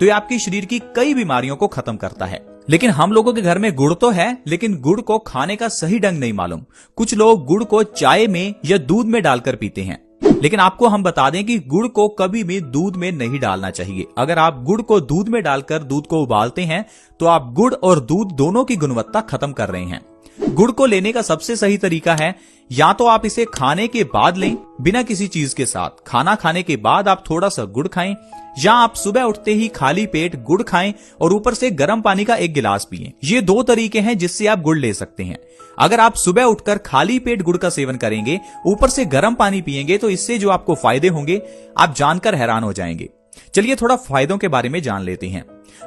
तो ये आपके शरीर की कई बीमारियों को खत्म करता है। लेकिन हम लोगों के घर में गुड़ तो है, लेकिन गुड़ को खाने का सही ढंग नहीं मालूम। कुछ लोग गुड़ को चाय में या दूध में डालकर पीते हैं, लेकिन आपको हम बता दें कि गुड़ को कभी भी दूध में नहीं डालना चाहिए। अगर आप गुड़ को दूध में डालकर दूध को उबालते हैं तो आप गुड़ और दूध दोनों की गुणवत्ता खत्म कर रहे हैं। गुड़ को लेने का सबसे सही तरीका है, या तो आप इसे खाने के बाद लें बिना किसी चीज के साथ। खाना खाने के बाद आप थोड़ा सा गुड़ खाएं, या आप सुबह उठते ही खाली पेट गुड़ खाएं और ऊपर से गर्म पानी का 1 गिलास पिएं। ये 2 तरीके हैं जिससे आप गुड़ ले सकते हैं। अगर आप सुबह उठकर खाली पेट गुड़ का सेवन करेंगे, ऊपर से गर्म पानी पिएंगे, तो इससे जो आपको फायदे होंगे आप जानकर हैरान हो जाएंगे। चलिए थोड़ा फायदों के बारे में जान लेते हैं।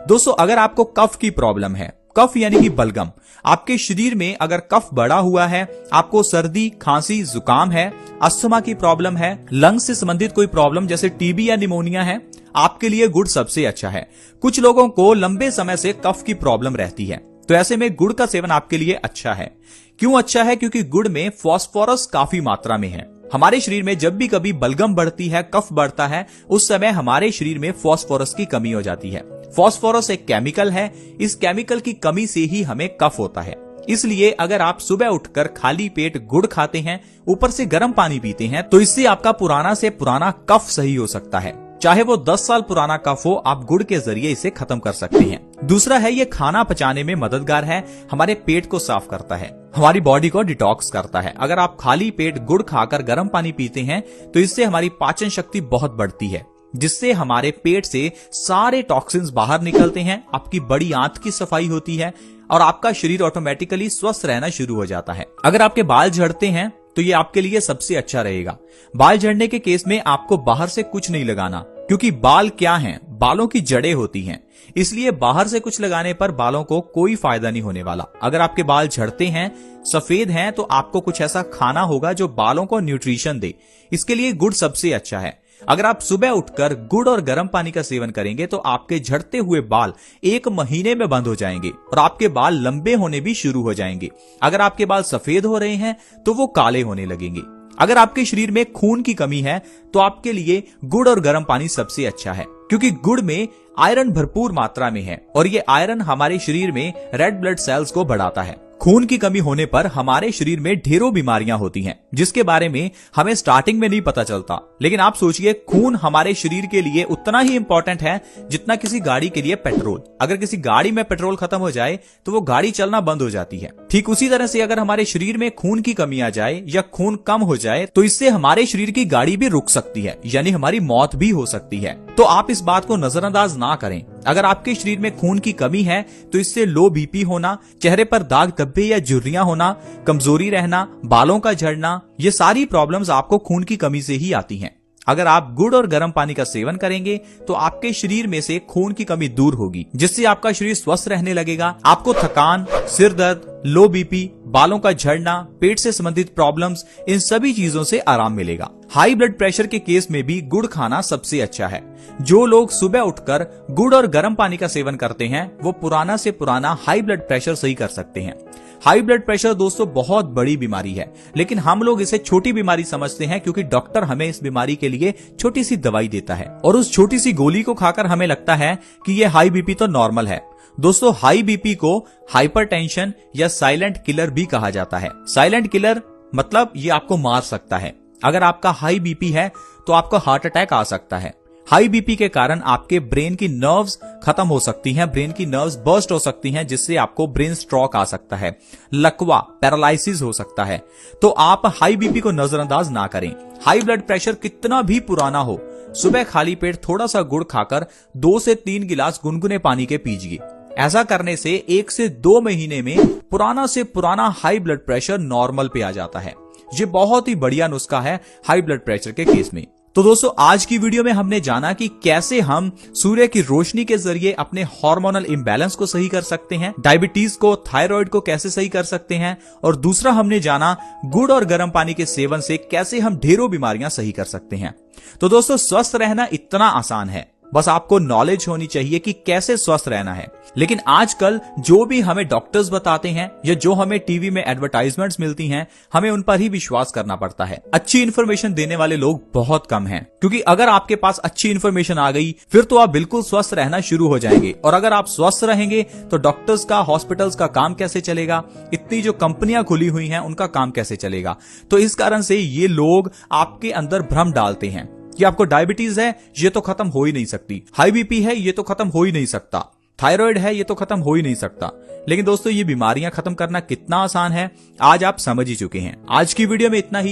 दोस्तों, अगर आपको कफ की प्रॉब्लम है, कफ यानी कि बलगम, आपके शरीर में अगर कफ बढ़ा हुआ है, आपको सर्दी, खांसी, जुकाम है, अस्थमा की प्रॉब्लम है, लंग्स से संबंधित कोई प्रॉब्लम जैसे टीबी या निमोनिया है, आपके लिए गुड़ सबसे अच्छा है। कुछ लोगों को लंबे समय से कफ की प्रॉब्लम रहती है, तो ऐसे में गुड़ का सेवन आपके लिए अच्छा है। क्यों अच्छा है? क्योंकि गुड़ में फास्फोरस काफी मात्रा में है। हमारे शरीर में जब भी कभी बलगम बढ़ती है, कफ बढ़ता है, उस समय हमारे शरीर में फास्फोरस की कमी हो जाती है। फास्फोरस एक केमिकल है, इस केमिकल की कमी से ही हमें कफ होता है। इसलिए अगर आप सुबह उठकर खाली पेट गुड़ खाते हैं, ऊपर से गर्म पानी पीते हैं, तो इससे आपका पुराना से पुराना कफ सही हो सकता है। चाहे वो 10 साल पुराना कफ हो, आप गुड़ के जरिए इसे खत्म कर सकते हैं। दूसरा है, ये खाना पचाने में मददगार है, हमारे पेट को साफ करता है, हमारी बॉडी को डिटॉक्स करता है। अगर आप खाली पेट गुड़ खाकर गर्म पानी पीते हैं तो इससे हमारी पाचन शक्ति बहुत बढ़ती है, जिससे हमारे पेट से सारे टॉक्सिन्स बाहर निकलते हैं, आपकी बड़ी आंत की सफाई होती है और आपका शरीर ऑटोमेटिकली स्वस्थ रहना शुरू हो जाता है। अगर आपके बाल झड़ते हैं तो ये आपके लिए सबसे अच्छा रहेगा। बाल झड़ने के केस में आपको बाहर से कुछ नहीं लगाना, क्योंकि बाल क्या हैं? बालों की जड़ें होती हैं, इसलिए बाहर से कुछ लगाने पर बालों को कोई फायदा नहीं होने वाला। अगर आपके बाल झड़ते हैं, सफेद हैं, तो आपको कुछ ऐसा खाना होगा जो बालों को न्यूट्रिशन दे। इसके लिए गुड़ सबसे अच्छा है। अगर आप सुबह उठकर गुड़ और गर्म पानी का सेवन करेंगे तो आपके झड़ते हुए बाल 1 महीने में बंद हो जाएंगे और आपके बाल लंबे होने भी शुरू हो जाएंगे। अगर आपके बाल सफेद हो रहे हैं तो वो काले होने लगेंगे। अगर आपके शरीर में खून की कमी है तो आपके लिए गुड़ और गर्म पानी सबसे अच्छा है, क्योंकि गुड़ में आयरन भरपूर मात्रा में है और ये आयरन हमारे शरीर में रेड ब्लड सेल्स को बढ़ाता है। खून की कमी होने पर हमारे शरीर में ढेरों बीमारियां होती हैं, जिसके बारे में हमें स्टार्टिंग में नहीं पता चलता। लेकिन आप सोचिए, खून हमारे शरीर के लिए उतना ही इंपॉर्टेंट है जितना किसी गाड़ी के लिए पेट्रोल। अगर किसी गाड़ी में पेट्रोल खत्म हो जाए तो वो गाड़ी चलना बंद हो जाती है। ठीक उसी तरह से अगर हमारे शरीर में खून की कमी आ जाए या खून कम हो जाए तो इससे हमारे शरीर की गाड़ी भी रुक सकती है, यानी हमारी मौत भी हो सकती है। तो आप इस बात को नजरअंदाज ना करें। अगर आपके शरीर में खून की कमी है तो इससे लो बीपी होना, चेहरे पर दाग धब्बे या झुर्रियां होना, कमजोरी रहना, बालों का झड़ना, ये सारी प्रॉब्लम्स आपको खून की कमी से ही आती हैं। अगर आप गुड़ और गर्म पानी का सेवन करेंगे तो आपके शरीर में से खून की कमी दूर होगी, जिससे आपका शरीर स्वस्थ रहने लगेगा। आपको थकान, सिर दर्द, लो बीपी, बालों का झड़ना, पेट से संबंधित प्रॉब्लम्स, इन सभी चीजों से आराम मिलेगा। हाई ब्लड प्रेशर के केस में भी गुड़ खाना सबसे अच्छा है। जो लोग सुबह उठकर गुड़ और गर्म पानी का सेवन करते हैं वो पुराना से पुराना हाई ब्लड प्रेशर सही कर सकते हैं। हाई ब्लड प्रेशर दोस्तों बहुत बड़ी बीमारी है, लेकिन हम लोग इसे छोटी बीमारी समझते हैं, क्योंकि डॉक्टर हमें इस बीमारी के लिए छोटी सी दवाई देता है और उस छोटी सी गोली को खाकर हमें लगता है कि ये हाई बीपी तो नॉर्मल है। दोस्तों, हाई बीपी को हाइपरटेंशन या साइलेंट किलर भी कहा जाता है। साइलेंट किलर मतलब ये आपको मार सकता है। अगर आपका हाई बीपी है तो आपको हार्ट अटैक आ सकता है। हाई बीपी के कारण आपके ब्रेन की नर्व्स खत्म हो सकती हैं, ब्रेन की नर्व्स बर्स्ट हो सकती हैं, जिससे आपको ब्रेन स्ट्रोक आ सकता है, लकवा, पैरालिसिस हो सकता है। तो आप हाई बीपी को नजरअंदाज ना करें। हाई ब्लड प्रेशर कितना भी पुराना हो, सुबह खाली पेट थोड़ा सा गुड़ खाकर 2 से 3 गिलास गुनगुने पानी के पीजिए। ऐसा करने से 1 से 2 महीने में पुराना से पुराना हाई ब्लड प्रेशर नॉर्मल पे आ जाता है। ये बहुत ही बढ़िया नुस्खा है हाई ब्लड प्रेशर के केस में। तो दोस्तों, आज की वीडियो में हमने जाना कि कैसे हम सूर्य की रोशनी के जरिए अपने हार्मोनल इम्बैलेंस को सही कर सकते हैं, डायबिटीज को, थायराइड को कैसे सही कर सकते हैं, और दूसरा हमने जाना गुड़ और गर्म पानी के सेवन से कैसे हम ढेरों बीमारियां सही कर सकते हैं। तो दोस्तों, स्वस्थ रहना इतना आसान है, बस आपको नॉलेज होनी चाहिए कि कैसे स्वस्थ रहना है। लेकिन आजकल जो भी हमें डॉक्टर्स बताते हैं या जो हमें टीवी में एडवर्टाइजमेंट्स मिलती हैं, हमें उन पर ही विश्वास करना पड़ता है। अच्छी इन्फॉर्मेशन देने वाले लोग बहुत कम हैं, क्योंकि अगर आपके पास अच्छी इन्फॉर्मेशन आ गई फिर तो आप बिल्कुल स्वस्थ रहना शुरू हो जाएंगे। और अगर आप स्वस्थ रहेंगे तो डॉक्टर्स का, हॉस्पिटल्स का काम कैसे चलेगा, इतनी जो कंपनियां खुली हुई हैं उनका काम कैसे चलेगा। तो इस कारण से ये लोग आपके अंदर भ्रम डालते हैं कि आपको डायबिटीज है, ये तो खत्म हो ही नहीं सकती, हाई बीपी है, ये तो खत्म हो ही नहीं सकता, थायराइड है, ये तो खत्म हो ही नहीं सकता। लेकिन दोस्तों, ये बीमारियां खत्म करना कितना आसान है आज आप समझ ही चुके हैं। आज की वीडियो में इतना ही।